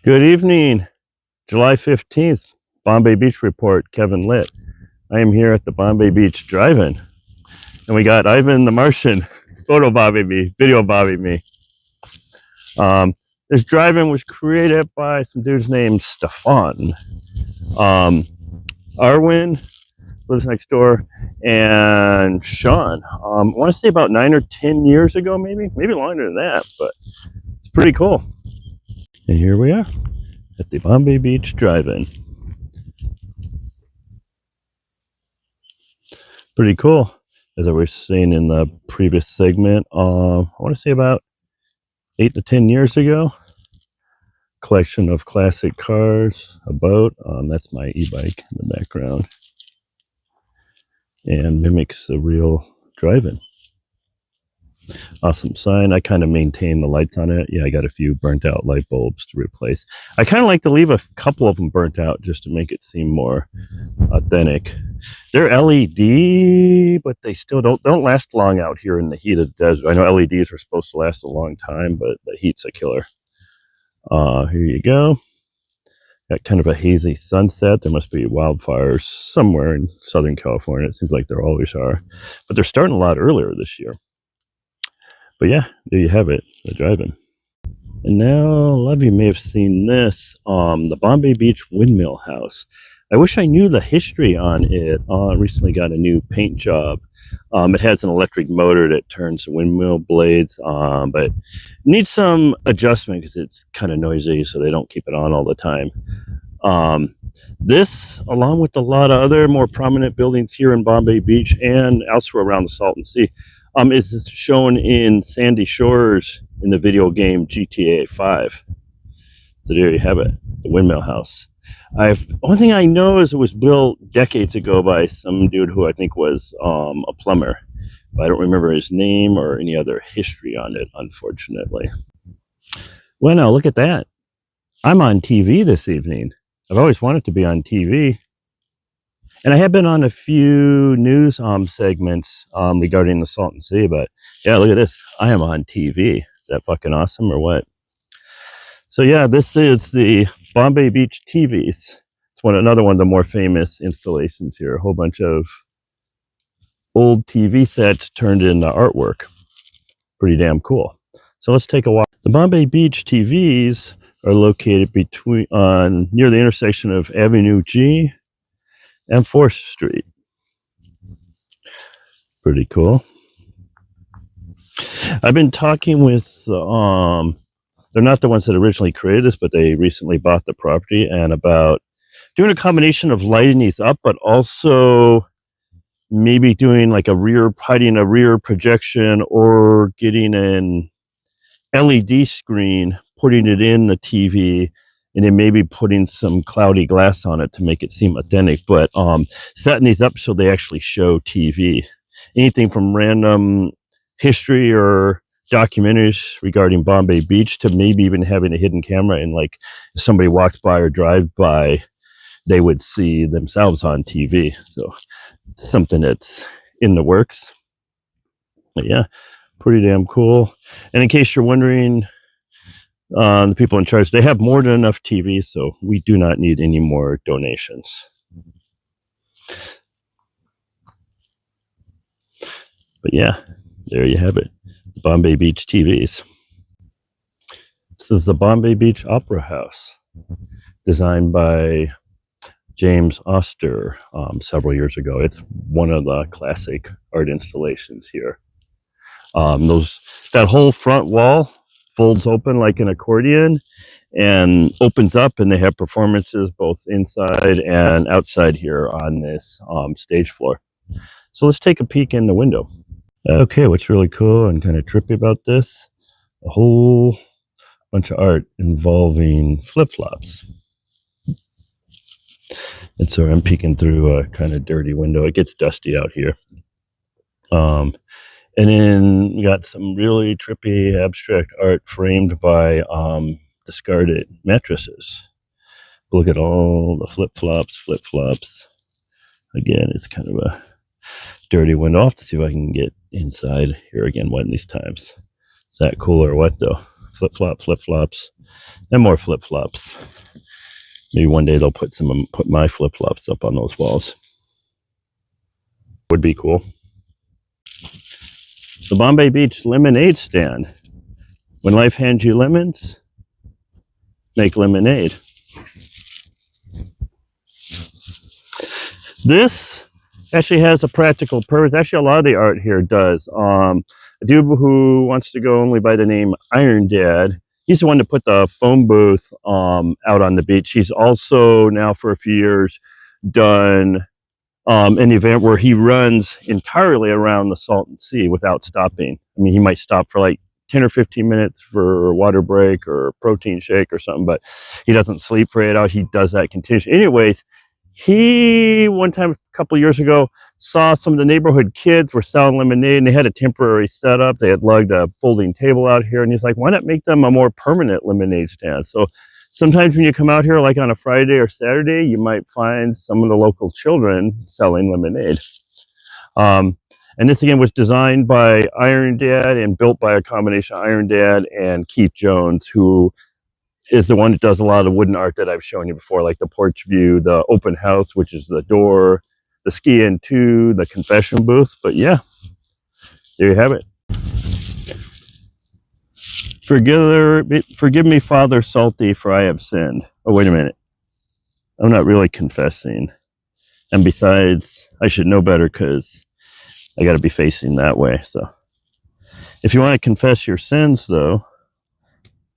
Good evening, July 15th, Bombay Beach Report, Kevin LiT. I am here at the Bombay Beach Drive-In, and we got Ivan the Martian photo bobbing me, video bobbing me. This drive-in was created by some dudes named Stefan. Arwin lives next door, and Sean. I want to say about 9 or 10 years ago, maybe longer than that, but it's pretty cool. And here we are at the Bombay Beach Drive-In. Pretty cool. As I was saying in the previous segment, I want to say about 8 to 10 years ago. Collection of classic cars, a boat. That's my e-bike in the background. And mimics a real drive-in. Awesome sign. I kind of maintain the lights on it. Yeah, I got a few burnt out light bulbs to replace. I kind of like to leave a couple of them burnt out just to make it seem more authentic. They're LED, but they still don't last long out here in the heat of the desert. I know LEDs are supposed to last a long time, but the heat's a killer. Here you go. Got kind of a hazy sunset. There must be wildfires somewhere in Southern California. It seems like there always are, but they're starting a lot earlier this year. But yeah, there you have it, the drive-in. And now, a lot of you may have seen this, the Bombay Beach Windmill house. I wish I knew the history on it. Recently got a new paint job. It has an electric motor that turns the windmill blades, but it needs some adjustment because it's kind of noisy, so they don't keep it on all the time. This, along with a lot of other more prominent buildings here in Bombay Beach and elsewhere around the Salton Sea, is shown in Sandy Shores in the video game GTA 5. So there you have it, the Windmill House. One thing I know is it was built decades ago by some dude who I think was a plumber. But I don't remember his name or any other history on it, unfortunately. Well, now look at that. I'm on TV this evening. I've always wanted to be on TV. And I have been on a few news segments regarding the Salton Sea, but yeah, look at this. I am on TV. Is that fucking awesome or what? So yeah, this is the Bombay Beach TVs. It's another one of the more famous installations here. A whole bunch of old TV sets turned into artwork. Pretty damn cool. So let's take a walk. The Bombay Beach TVs are located near the intersection of Avenue G and 4th Street. Pretty cool. I've been talking with, they're not the ones that originally created this, but they recently bought the property, and about doing a combination of lighting these up, but also maybe doing like hiding a rear projection or getting an LED screen, putting it in the TV, and then maybe putting some cloudy glass on it to make it seem authentic, but setting these up so they actually show TV. Anything from random history or documentaries regarding Bombay Beach to maybe even having a hidden camera, and like if somebody walks by or drives by, they would see themselves on TV. So it's something that's in the works. But yeah, pretty damn cool. And in case you're wondering, the people in charge, they have more than enough TV, so we do not need any more donations. But yeah, there you have it, the Bombay Beach TVs. This is the Bombay Beach Opera House, designed by James Oster several years ago. It's one of the classic art installations here. That whole front wall folds open like an accordion and opens up, and they have performances both inside and outside here on this stage floor. So let's take a peek in the window. Okay, what's really cool and kind of trippy about this, a whole bunch of art involving flip-flops. And so I'm peeking through a kind of dirty window. It gets dusty out here. And then we got some really trippy abstract art framed by discarded mattresses. Look at all the flip-flops. Again, it's kind of a dirty window. I'll have to see if I can get inside here again one of these times. Is that cool or what though? Flip-flops. And more flip-flops. Maybe one day they'll put my flip-flops up on those walls. Would be cool. The Bombay Beach lemonade stand. When life hands you lemons, make lemonade. This actually has a practical purpose. Actually, a lot of the art here does. A dude who wants to go only by the name Iron Dad, he's the one to put the phone booth out on the beach. He's also now for a few years done an event where he runs entirely around the Salton Sea without stopping. I mean, he might stop for like 10 or 15 minutes for a water break or a protein shake or something, but he doesn't sleep for 8 hours. He does that continuously. Anyways, he one time a couple years ago saw some of the neighborhood kids were selling lemonade, and they had a temporary setup. They had lugged a folding table out here, and he's like, why not make them a more permanent lemonade stand? So sometimes when you come out here, like on a Friday or Saturday, you might find some of the local children selling lemonade. And this again was designed by Iron Dad and built by a combination of Iron Dad and Keith Jones, who is the one that does a lot of the wooden art that I've shown you before, like the porch view, the open house, which is the door, the ski-in 2, the confession booth. But yeah, there you have it. Forgive me, Father Salty, for I have sinned. Oh, wait a minute. I'm not really confessing. And besides, I should know better because I got to be facing that way. So if you want to confess your sins, though,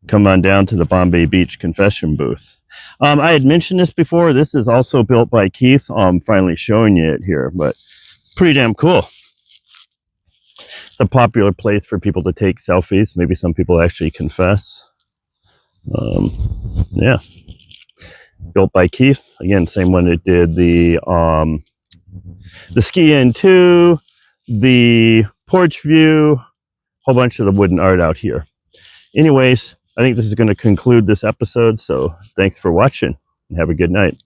come on down to the Bombay Beach confession booth. I had mentioned this before. This is also built by Keith. I'm finally showing you it here, but it's pretty damn cool. It's a popular place for people to take selfies. Maybe some people actually confess. Yeah. Built by Keith. Again, same one that did the ski-in 2, the porch view, whole bunch of the wooden art out here. Anyways, I think this is going to conclude this episode, so thanks for watching and have a good night.